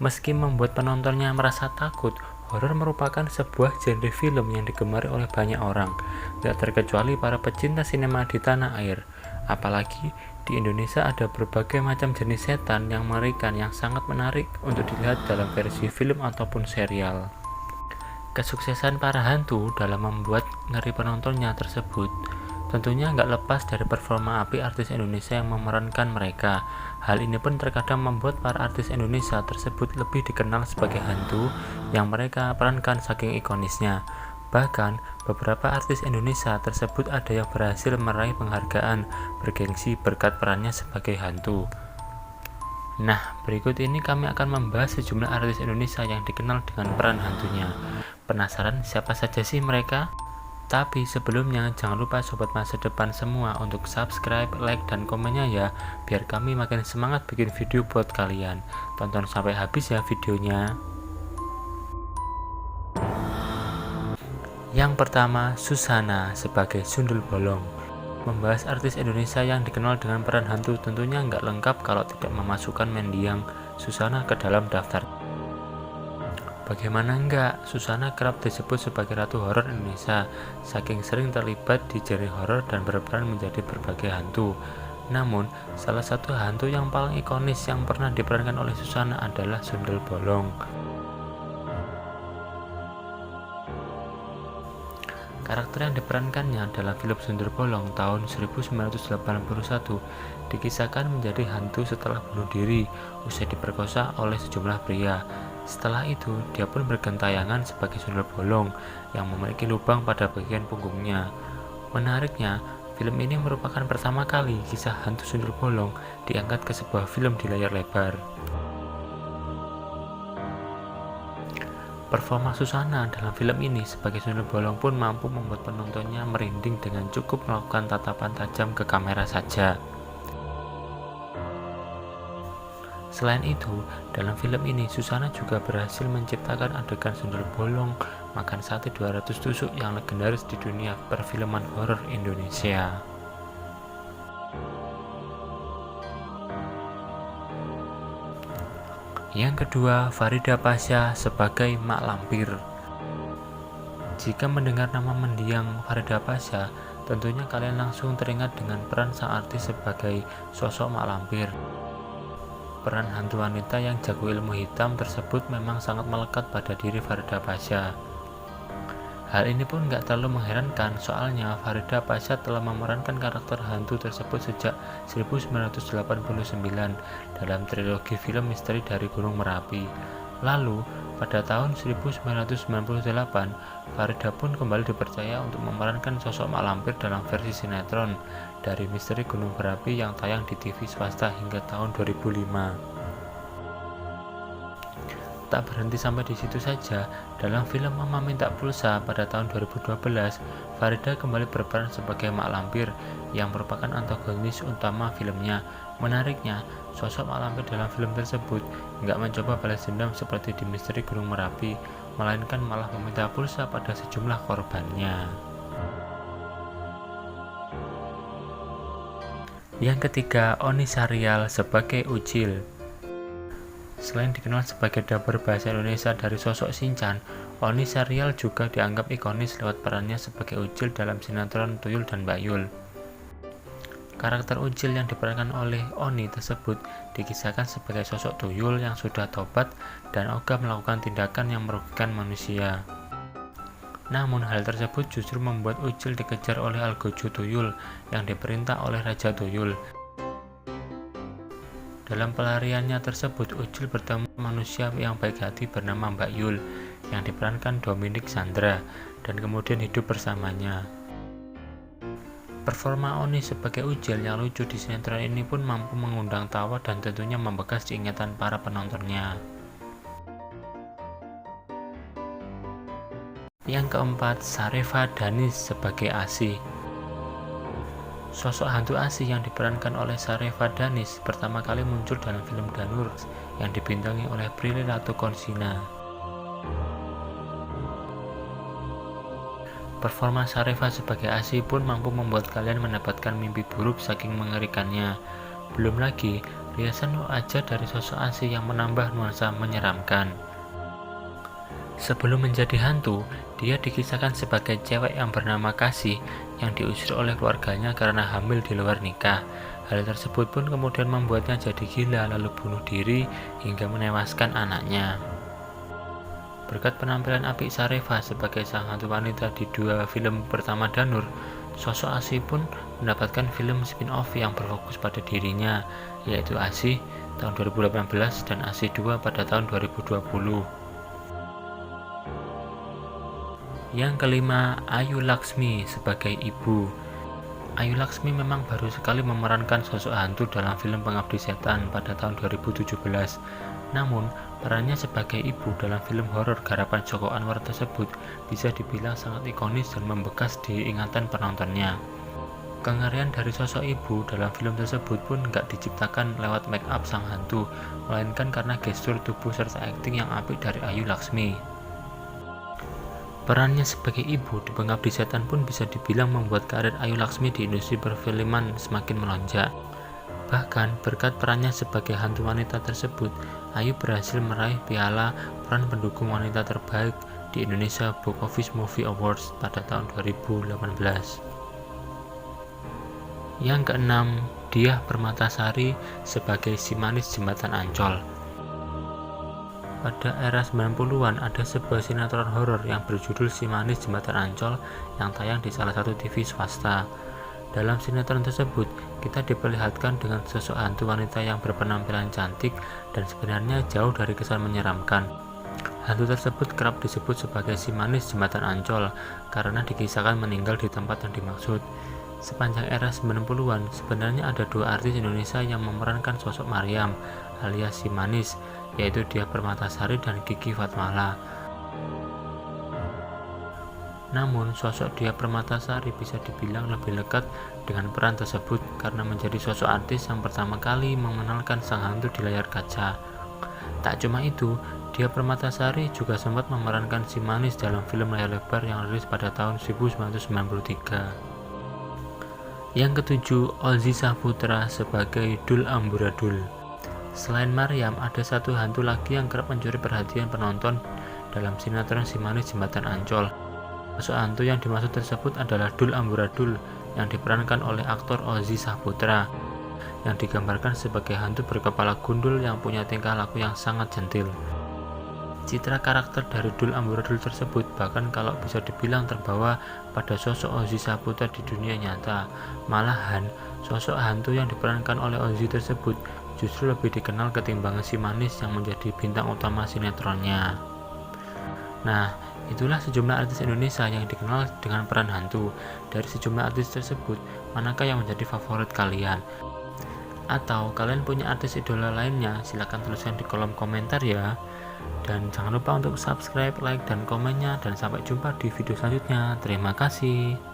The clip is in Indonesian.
Meski membuat penontonnya merasa takut, horor merupakan sebuah genre film yang digemari oleh banyak orang, tidak terkecuali para pecinta sinema di tanah air. Apalagi di Indonesia ada berbagai macam jenis setan yang mengerikan yang sangat menarik untuk dilihat dalam versi film ataupun serial. Kesuksesan para hantu dalam membuat ngeri penontonnya tersebut tentunya nggak lepas dari performa apik artis Indonesia yang memerankan mereka. Hal ini pun terkadang membuat para artis Indonesia tersebut lebih dikenal sebagai hantu yang mereka perankan saking ikonisnya. Bahkan, beberapa artis Indonesia tersebut ada yang berhasil meraih penghargaan bergengsi berkat perannya sebagai hantu. Nah, berikut ini kami akan membahas sejumlah artis Indonesia yang dikenal dengan peran hantunya. Penasaran siapa saja sih mereka? Tapi sebelumnya jangan lupa sobat masa depan semua untuk subscribe, like, dan komennya ya, biar kami makin semangat bikin video buat kalian. Tonton sampai habis ya videonya. Yang pertama, Susana sebagai Sundel Bolong. Membahas artis Indonesia yang dikenal dengan peran hantu tentunya nggak lengkap kalau tidak memasukkan mendiang Susana ke dalam daftar. Bagaimana enggak, Susana kerap disebut sebagai Ratu Horor Indonesia, saking sering terlibat di genre horor dan berperan menjadi berbagai hantu. Namun, salah satu hantu yang paling ikonis yang pernah diperankan oleh Susana adalah Sundel Bolong. Karakter yang diperankannya dalam film Sundel Bolong tahun 1981 dikisahkan menjadi hantu setelah bunuh diri usai diperkosa oleh sejumlah pria. Setelah itu, dia pun bergentayangan sebagai Sundel Bolong yang memiliki lubang pada bagian punggungnya. Menariknya, film ini merupakan pertama kali kisah hantu Sundel Bolong diangkat ke sebuah film di layar lebar. Performa Susana dalam film ini sebagai Sundel Bolong pun mampu membuat penontonnya merinding dengan cukup melakukan tatapan tajam ke kamera saja. Selain itu, dalam film ini Susana juga berhasil menciptakan adegan Sundel Bolong makan sate 200 tusuk yang legendaris di dunia perfilman horor Indonesia. Yang kedua, Farida Pasha sebagai Mak Lampir. Jika mendengar nama mendiang Farida Pasha, tentunya kalian langsung teringat dengan peran sang artis sebagai sosok Mak Lampir. Peran hantu wanita yang jago ilmu hitam tersebut memang sangat melekat pada diri Farida Pasha. Hal ini pun gak terlalu mengherankan, soalnya Farida Pasha telah memerankan karakter hantu tersebut sejak 1989 dalam trilogi film misteri dari Gunung Merapi. Lalu, pada tahun 1998, Farida pun kembali dipercaya untuk memerankan sosok Mak Lampir dalam versi sinetron dari Misteri Gunung Merapi yang tayang di TV swasta hingga tahun 2005. Tak berhenti sampai di situ saja, dalam film Mama Minta Pulsa pada tahun 2012, Farida kembali berperan sebagai Mak Lampir yang merupakan antagonis utama filmnya. Menariknya, sosok Mak Lampir dalam film tersebut nggak mencoba balas dendam seperti di Misteri Gunung Merapi, melainkan malah meminta pulsa pada sejumlah korbannya. Yang ketiga, Oni Sarial sebagai Ucil. Selain dikenal sebagai dubber bahasa Indonesia dari sosok Shinchan, Oni Sarial juga dianggap ikonis lewat perannya sebagai Ucil dalam sinetron Tuyul dan Mbak Yul. Karakter Ucil yang diperankan oleh Oni tersebut dikisahkan sebagai sosok tuyul yang sudah tobat dan ogah melakukan tindakan yang merugikan manusia. Namun hal tersebut justru membuat Ucil dikejar oleh Algojo Tuyul yang diperintah oleh Raja Tuyul. Dalam pelariannya tersebut, Ucil bertemu manusia yang baik hati bernama Mbak Yul yang diperankan Dominic Sandra dan kemudian hidup bersamanya. Performa Oni sebagai Ucil yang lucu di sinetron ini pun mampu mengundang tawa dan tentunya membekas di ingatan para penontonnya. Yang keempat, Sarefa Danis sebagai Asih. Sosok hantu Asih yang diperankan oleh Sarefa Danis pertama kali muncul dalam film Danur yang dibintangi oleh Prilly Latuconsina. Performa Sarefa sebagai Asih pun mampu membuat kalian mendapatkan mimpi buruk saking mengerikannya. Belum lagi riasan wajah dari sosok asli yang menambah nuansa menyeramkan. Sebelum menjadi hantu, dia dikisahkan sebagai cewek yang bernama Kasih yang diusir oleh keluarganya karena hamil di luar nikah. Hal tersebut pun kemudian membuatnya jadi gila lalu bunuh diri hingga menewaskan anaknya. Berkat penampilan Apik Sareva sebagai sang hantu wanita di 2 film pertama Danur, sosok Asih pun mendapatkan film spin-off yang berfokus pada dirinya, yaitu Asih tahun 2018 dan Asih 2 pada tahun 2020. Yang kelima, Ayu Laksmi sebagai ibu. Ayu Laksmi memang baru sekali memerankan sosok hantu dalam film Pengabdi Setan pada tahun 2017. Namun, perannya sebagai ibu dalam film horor garapan Joko Anwar tersebut bisa dibilang sangat ikonis dan membekas di ingatan penontonnya. Kengerian dari sosok ibu dalam film tersebut pun nggak diciptakan lewat make up sang hantu, melainkan karena gestur tubuh serta akting yang apik dari Ayu Laksmi. Perannya sebagai ibu di Pengabdi Setan pun bisa dibilang membuat karir Ayu Laksmi di industri perfilman semakin melonjak. Bahkan berkat perannya sebagai hantu wanita tersebut, Ayu berhasil meraih piala peran pendukung wanita terbaik di Indonesia Box Office Movie Awards pada tahun 2018. Yang keenam, Diah Permatasari sebagai si manis jembatan Ancol. Pada era 90-an ada sebuah sinetron horor yang berjudul Si Manis Jembatan Ancol yang tayang di salah satu TV swasta. Dalam sinetron tersebut, kita diperlihatkan dengan sosok hantu wanita yang berpenampilan cantik dan sebenarnya jauh dari kesan menyeramkan. Hantu tersebut kerap disebut sebagai si manis jembatan Ancol karena dikisahkan meninggal di tempat yang dimaksud. Sepanjang era 90-an, sebenarnya ada 2 artis Indonesia yang memerankan sosok Maryam alias si manis, yaitu Diah Permatasari dan Kiki Fatmala. Namun, sosok Diah Permatasari bisa dibilang lebih lekat dengan peran tersebut karena menjadi sosok artis yang pertama kali mengenalkan sang hantu di layar kaca. Tak cuma itu, Diah Permatasari juga sempat memerankan si manis dalam film layar lebar yang rilis pada tahun 1993. Yang ketujuh, Ozi Saputra sebagai Dul Amburadul. Selain Maryam, ada satu hantu lagi yang kerap mencuri perhatian penonton dalam sinetron Si Manis Jembatan Ancol. Sosok hantu yang dimaksud tersebut adalah Dul Amburadul yang diperankan oleh aktor Ozi Saputra, yang digambarkan sebagai hantu berkepala gundul yang punya tingkah laku yang sangat jentil. Citra karakter dari Dul Amburadul tersebut bahkan kalau bisa dibilang terbawa pada sosok Ozi Saputra di dunia nyata. Malahan, sosok hantu yang diperankan oleh Ozi tersebut justru lebih dikenal ketimbang si manis yang menjadi bintang utama sinetronnya. Nah, itulah sejumlah artis Indonesia yang dikenal dengan peran hantu. Dari sejumlah artis tersebut, manakah yang menjadi favorit kalian? Atau kalian punya artis idola lainnya? Silahkan tuliskan di kolom komentar ya. Dan jangan lupa untuk subscribe, like, dan komennya. Dan sampai jumpa di video selanjutnya. Terima kasih.